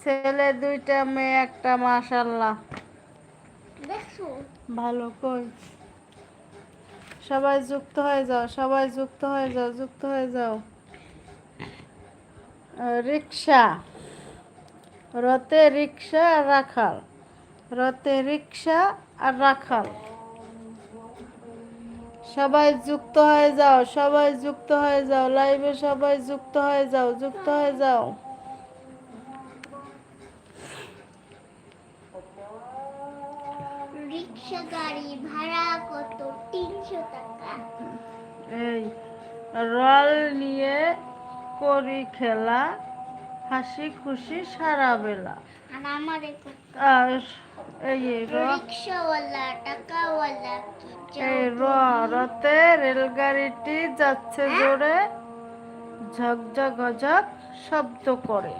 ছেলে দুইটা, মেয়ে একটা, মাশাআল্লাহ। দেখছো ভালো। কই সবাই যুক্ত হয়ে যাও, সবাই যুক্ত হয়ে যাও, যুক্ত হয়ে যাও। রিক্সা, রতে রিক্সা আর রাখাল, রতে রিক্সা আর রাখাল। সবাই যুক্ত হয়ে যাও, সবাই যুক্ত হয়ে যাও, লাইভে সবাই যুক্ত হয়ে যাও, যুক্ত হয়ে যাও। রিক্সা গাড়ি ভাড়া কত? 300 টাকা। এই রল নিয়ে করি খেলা, হাসি খুশি সারা বেলা। আর আমারে আর এই রিক্সাওয়ালা টাকাওয়ালা কি এই রতে রেলগাড়িটি যাচ্ছে জোরে, ঝকঝক ঝকঝক শব্দ করে।